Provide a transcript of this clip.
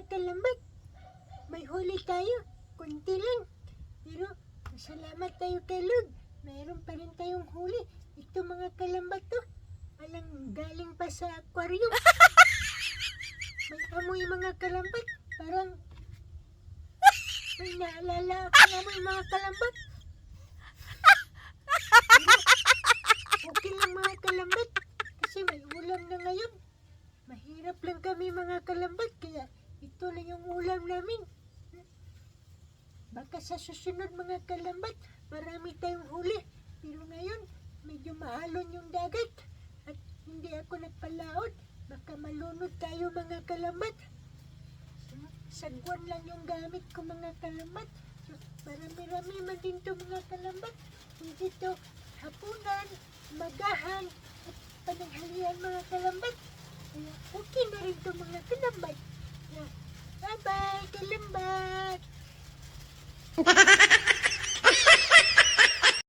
kalambat. May huli tayo. Kunti lang. Pero salamat tayo kay Lord. Mayroon pa rin tayong huli. Ito mga kalambat to. Alang galing pa sa aquarium. May amoy mga kalambat. Parang may naalala ako amoy mga kalambat. Okay lang mga kalambat. Kasi may ulam na ngayon. Mahirap lang kami mga kalambat. Kaya ito lang yung ulam namin. Baka sa susunod mga kalambat, marami tayong huli. Pero ngayon, medyo maalon yung dagat. At hindi ako nagpalaot. Baka malunod tayo mga kalambat. Sagwan lang yung gamit ko mga kalambat. So, marami-rami man din to mga kalambat. Hindi to hapunan, magahan, at pananghalian mga kalambat. Kaya okay na rin to mga kalambat. Bye-bye kalambat!